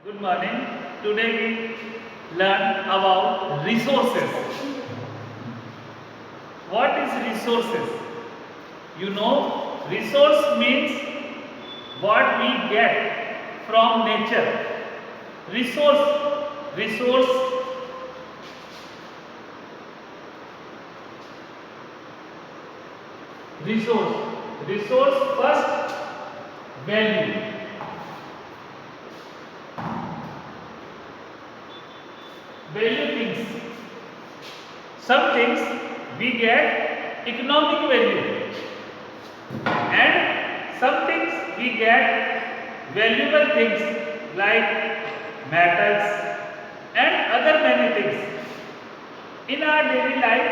Good morning. Today we learn about resources. What is resources? You know, resource means what we get from nature. Resource, resource. Resource first, value. Value things. Some things we get economic value, and some things we get valuable things like metals and other many things. In our daily life,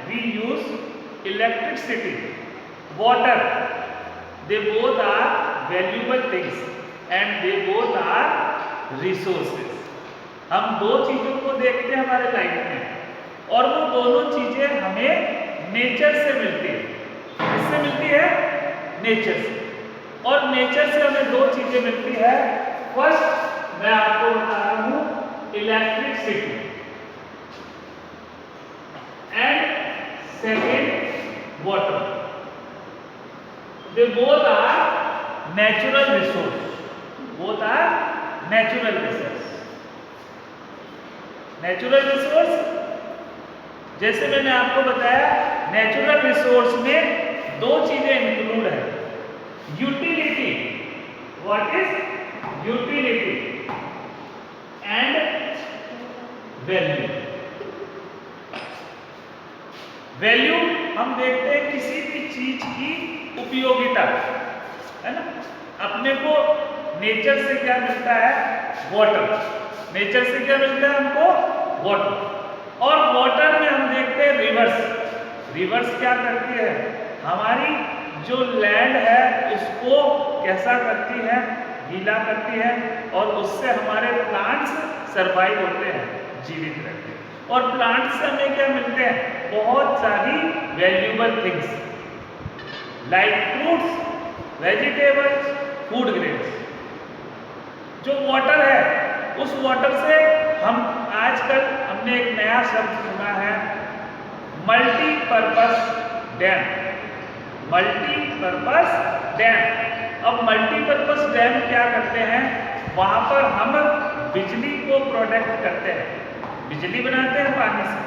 we use electricity, water. They both are valuable things and they both are resources. हम दो चीजों को देखते हैं हमारे life में और वो दोनों चीजें हमें नेचर से मिलती है। किससे मिलती है? नेचर से। और नेचर से हमें दो चीजें मिलती है। फर्स्ट मैं आपको बता रहा हूं electricity and second water. They both are natural resource. Both are natural resource. Natural resource जैसे मैंने आपको बताया, नेचुरल रिसोर्स में दो चीजें इंक्लूड है। Utility, what is utility, and value. Value हम देखते हैं किसी भी चीज की उपयोगिता, है ना। अपने को नेचर से क्या मिलता है? वाटर। नेचर से क्या मिलता है हमको? वाटर। और वाटर में हम देखते हैं रिवर्स। रिवर्स क्या करती है? हमारी जो लैंड है उसको कैसा करती है? गीला करती है और उससे हमारे प्लांट्स सरवाइव होते हैं, जीवित रहते हैं। और प्लांट से हमें क्या मिलते हैं? बहुत सारी valuable things like fruits, vegetables, food grains. जो वाटर है उस वाटर से हम आजकल हमने एक नया शब्द सुना है, मल्टीपर्पस डैम। Multipurpose dam. अब मल्टीपर्पस डैम क्या करते हैं? वहां पर हम बिजली को प्रोडक्ट करते हैं, बिजली बनाते हैं पानी से।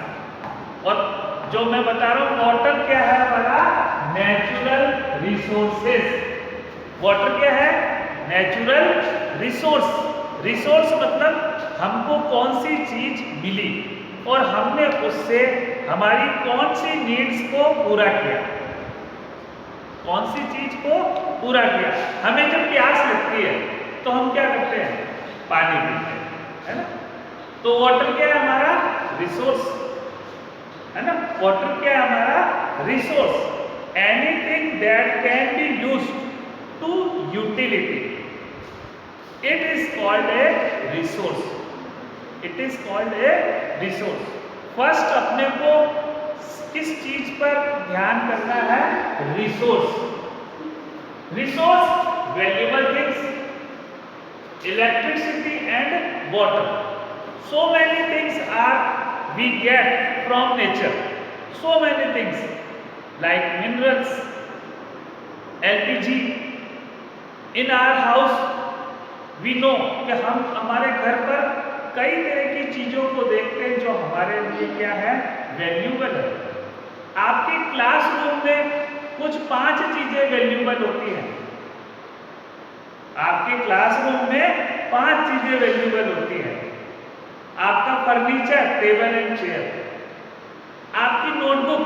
और जो मैं बता रहा हूं वाटर क्या है हमारा? Natural resources. वाटर क्या है? Natural resource. रिसोर्स मतलब हमको कौन सी चीज मिली और हमने उससे हमारी कौन सी नीड्स को पूरा किया। कौन सी चीज को पूरा किया। हमें जब प्यास लगती है तो हम क्या करते हैं? पानी पीते हैं, है ना। तो वाटर क्या है हमारा? रिसोर्स, है ना। वाटर क्या है हमारा? Resource. Anything that can be used to utility, it is called a resource. It is called a resource. First अपने को किस चीज पर ध्यान करना है? Resource. Resource valuable things, electricity and water. So many things are we get from nature. So many things like minerals, LPG. In our house we know कि हम हमारे घर पर कई तरह की चीजों को देखते हैं जो हमारे लिए क्या है? वैल्यूएबल है। आपके क्लासरूम में कुछ 5 चीजें वैल्यूएबल होती हैं। आपके क्लासरूम में 5 चीजें वैल्यूएबल होती हैं। आपका फर्नीचर, टेबल एंड चेयर, आपकी नोटबुक,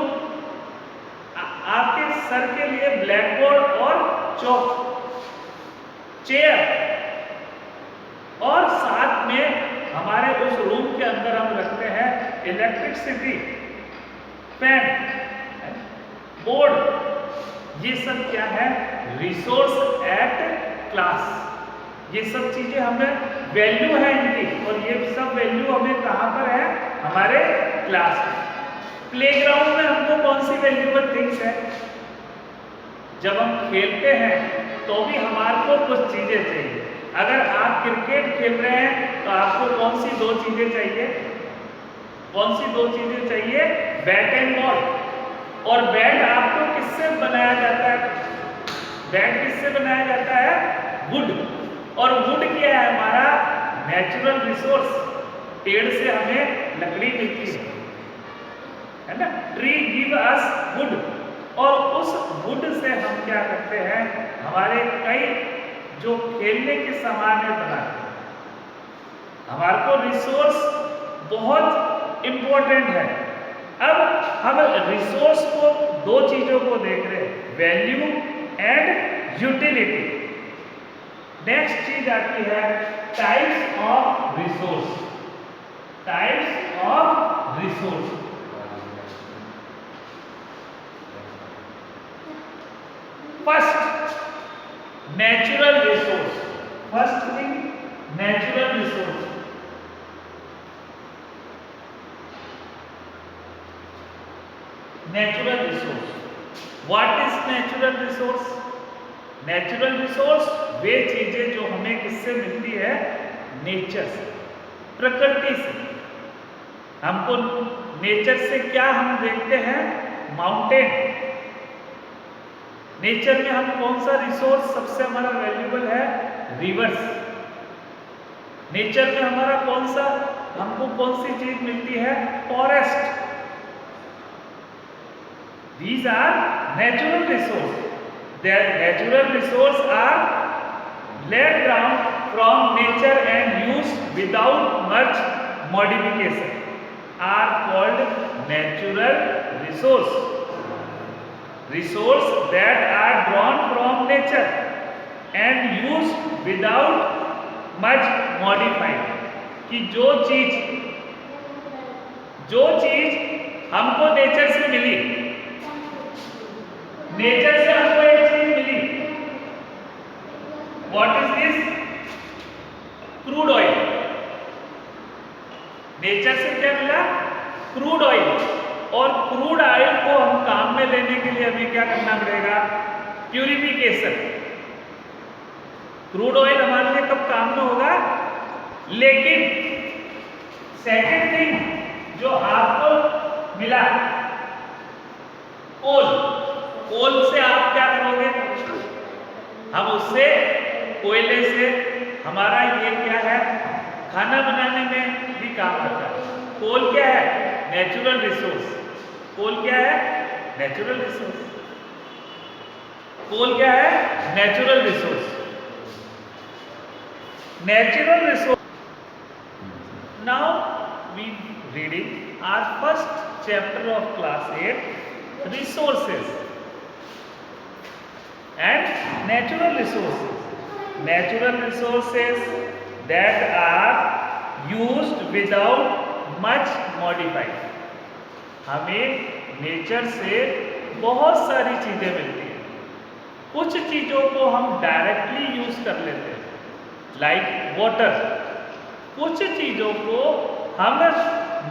आपके सर के लिए ब्लैक बोर्ड और चौक, चेयर, और साथ में हमारे उस रूम के अंदर हम रखते हैं इलेक्ट्रिसिटी, फैन, बोर्ड। ये सब क्या है? Resource at class. ये सब चीजें हमें वैल्यू है इनकी, और ये सब वैल्यू हमें कहां पर है? हमारे क्लास में। प्लेग्राउंड में हमको कौन सी वैल्यूएबल थिंग्स है? जब हम खेलते हैं तो भी हमारे को कुछ चीजें चाहिए। अगर आप क्रिकेट खेल रहे हैं तो आपको कौन सी दो चीजें चाहिए? कौन सी दो चीजें चाहिए? Bat and ball. और बैट आपको किससे बनाया जाता है? बैट किससे बनाया जाता है? वुड। और वुड क्या है? हमारा नेचुरल रिसोर्स। पेड़ से हमें लकड़ी मिलती है ना? Tree give us would. और उस वुड से हम क्या करते हैं? हमारे कई जो खेलने के सामान है बनाते हैं। हमारे को रिसोर्स बहुत इंपॉर्टेंट है। अब हम रिसोर्स को दो चीजों को देख रहे हैं, वैल्यू एंड यूटिलिटी। नेक्स्ट चीज आती है types of resource. Types of resource. First natural resource. First thing natural resource. Natural resource. What is natural resource? Natural resource वे चीजें जो हमें किससे मिलती है? नेचर से, प्रकृति से। हमको नेचर से क्या हम देखते हैं? माउंटेन। नेचर में हम कौन सा रिसोर्स सबसे हमारा वैल्यूएबल है? रिवर्स। नेचर में हमारा कौन सा, हमको कौन सी चीज मिलती है? Forest. These are natural resources. Their natural resources are laid down from nature and used without much modification. Are called natural resource. Resources that are drawn from nature and used without much modified. कि जो चीज हमको nature से मिली, nature से हमको एक चीज मिली, what is this? Crude oil. Nature से क्या मिला? Crude oil. और क्रूड ऑयल को हम काम में लेने के लिए हमें क्या करना पड़ेगा? प्यूरिफिकेशन। क्रूड ऑयल हमारे लिए कब काम में होगा? लेकिन सेकेंड थिंग जो आपको मिला, कोल। कोल से आप क्या करोगे? हम उससे, कोयले से हमारा ये क्या है? खाना बनाने में भी काम आता है। कोल क्या है? Natural resource. कोल क्या है? Natural resource. कोल क्या है? Natural resource. Natural resource. Now we reading our first chapter of class 8, resources and natural resources. Natural resources that are used without much modified. हमें नेचर से बहुत सारी चीजें मिलती हैं। कुछ चीजों को हम डायरेक्टली यूज कर लेते हैं, लाइक वाटर। कुछ चीजों को हम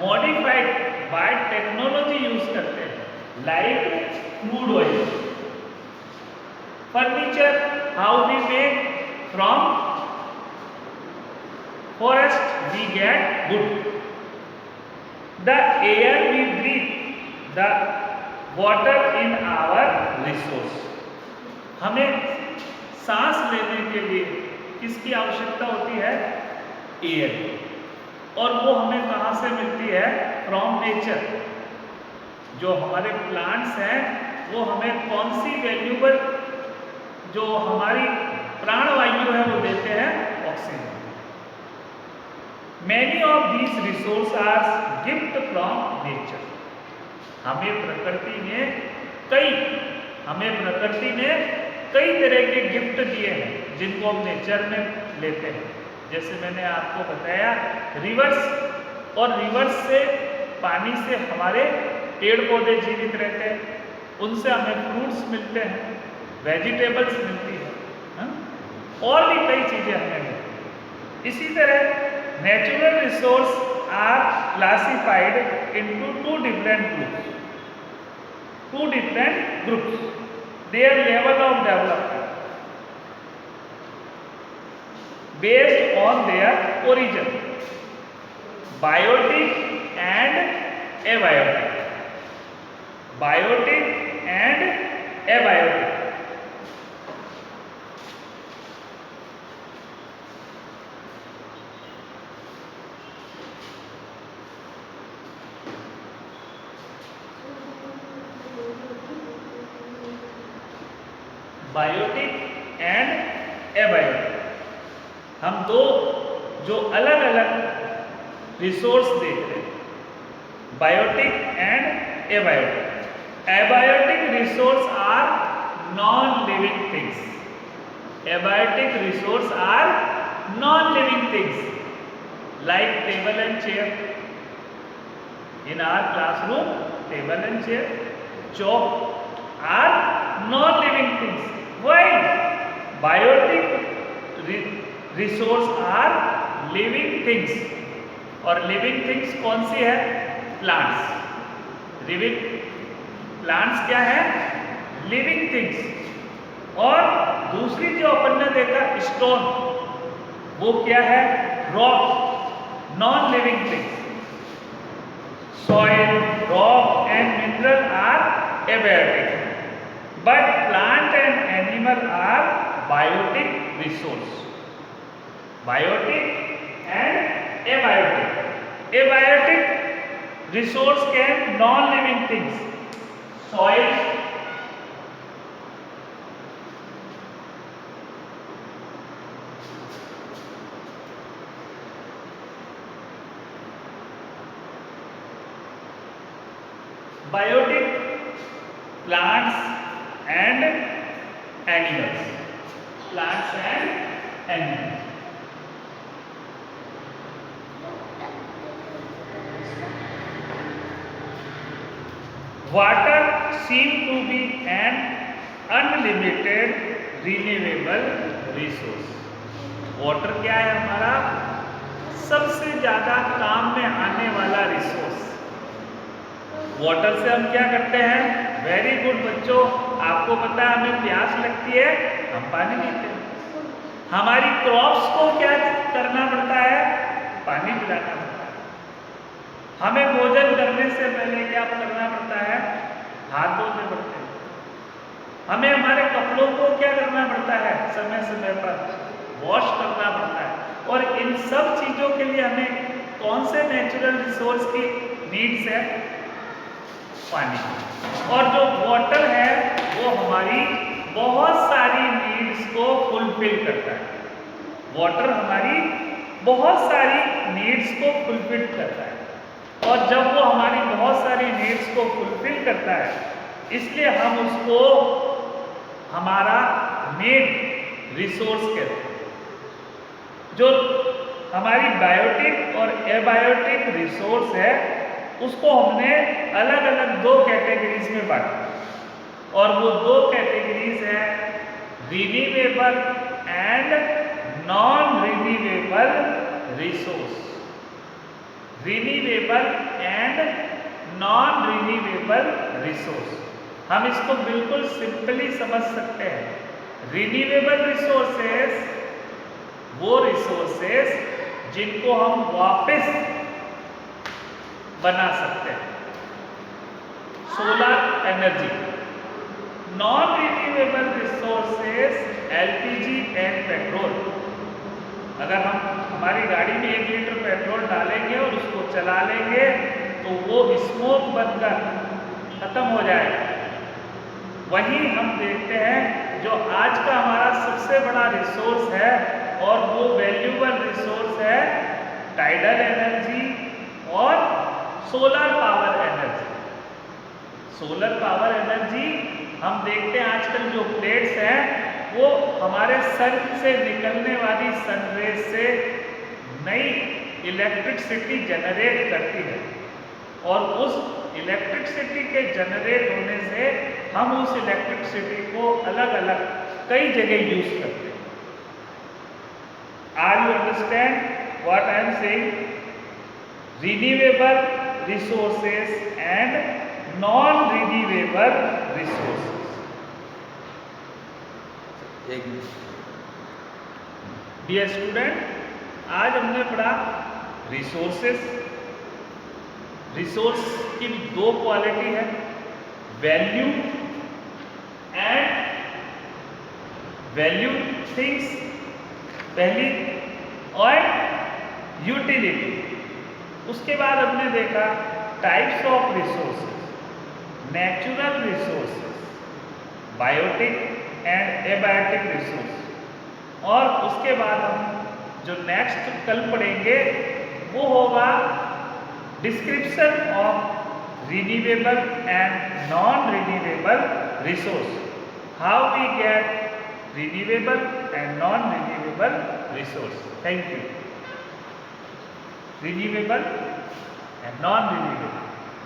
मॉडिफाइड बाय टेक्नोलॉजी यूज करते हैं, like crude oil. Furniture, how we make? From forest we get wood. The air we breathe, the water in our resource. हमें सांस लेने के लिए किसकी आवश्यकता होती है? एयर। और वो हमें कहाँ से मिलती है? From nature. जो हमारे प्लांट्स हैं वो हमें कौन सी वैल्यूएबल, जो हमारी प्राणवायु है वो देते हैं? Oxygen. Many of these resource are gift from nature. हमें प्रकृति ने कई तरह के गिफ्ट दिए हैं जिनको हम नेचर में लेते हैं। जैसे मैंने आपको बताया रिवर्स, और रिवर्स से, पानी से हमारे पेड़ पौधे जीवित रहते हैं, उनसे हमें फ्रूट्स मिलते हैं, वेजिटेबल्स मिलती है, और भी कई चीजें हमें मिलती हैं। इसी तरह natural resource are classified into two different groups, their level of development. based on their origin. Biotic and abiotic. Biotic and abiotic. Biotic and abiotic, हम दो जो अलग अलग रिसोर्स देख रहे हैं, biotic and abiotic. Abiotic resource are non living things, abiotic resource are non living things like table and chair. In our classroom table and chair, chalk are non-living things. Why? Biotic resource are living things. और living things कौन सी है? Plants. Living plants क्या है? Living things. और दूसरी जो अपन ने देखा stone, वो क्या है? Rock. Non-living things. Soil, rock and mineral are abiotic. But plant and animal are biotic resource. Biotic and abiotic. Abiotic resource can non-living things. Soil, biotic plants and animals. Plants and animals. Water seem to be an unlimited renewable resource. Water क्या है? हमारा सबसे ज्यादा काम में आने वाला resource. Water से हम क्या करते हैं? वेरी गुड बच्चों, आपको पता है हमें प्यास लगती है, हम पानी पीते हैं। हमारी क्रॉप्स को क्या करना पड़ता है? पानी पिलाना पड़ता है। हमें भोजन करने से पहले क्या करना पड़ता है? हाथ धोने पड़ते हैं। हमें हमारे कपड़ों को क्या करना पड़ता है? समय समय पर वॉश करना पड़ता है। और इन सब चीजों के लिए हमें कौन से नेचुरल रिसोर्स की नीड्स है? पानी। और जो वाटर है वो हमारी बहुत सारी नीड्स को फुलफिल करता है। वाटर हमारी बहुत सारी नीड्स को फुलफिल करता है। और जब वो हमारी बहुत सारी नीड्स को फुलफिल करता है, इसलिए हम उसको हमारा मेन रिसोर्स कहते हैं। जो हमारी बायोटिक और एबायोटिक रिसोर्स है, उसको हमने अलग अलग दो कैटेगरीज में बांटा। और वो दो कैटेगरीज है renewable and non renewable resource. Renewable and non renewable resource, हम इसको बिल्कुल सिंपली समझ सकते हैं। रिन्यूएबल रिसोर्सेस वो रिसोर्सेस जिनको हम वापस बना सकते हैं। Solar energy. Non renewable resources LPG and petrol. अगर हम हमारी गाड़ी में 1 लीटर पेट्रोल डालेंगे और उसको चला लेंगे तो वो स्मोक बनकर खत्म हो जाएगा। वहीं हम देखते हैं जो आज का हमारा सबसे बड़ा रिसोर्स है और वो वैल्यूएबल रिसोर्स है टाइडल एनर्जी और solar power energy. Solar power energy हम देखते हैं आजकल जो प्लेट्स हैं वो हमारे सन से निकलने वाली सनरेज से नई इलेक्ट्रिसिटी जनरेट करती है। और उस इलेक्ट्रिसिटी के जनरेट होने से हम उस इलेक्ट्रिसिटी को अलग अलग कई जगह यूज करते हैं। Are you understand what I am saying? Renewable resources and non renewable resources. Dear student, आज हमने पढ़ा रिसोर्सेस। रिसोर्स की दो क्वालिटी है, वैल्यू एंड वैल्यू थिंग्स पहली, और यूटिलिटी। उसके बाद हमने देखा types of resources, natural resources, biotic and abiotic resource. और उसके बाद हम जो नेक्स्ट कल पढ़ेंगे वो होगा description of renewable and non renewable resource, how we get renewable and non renewable resource. Thank you. Renewable and non renewable.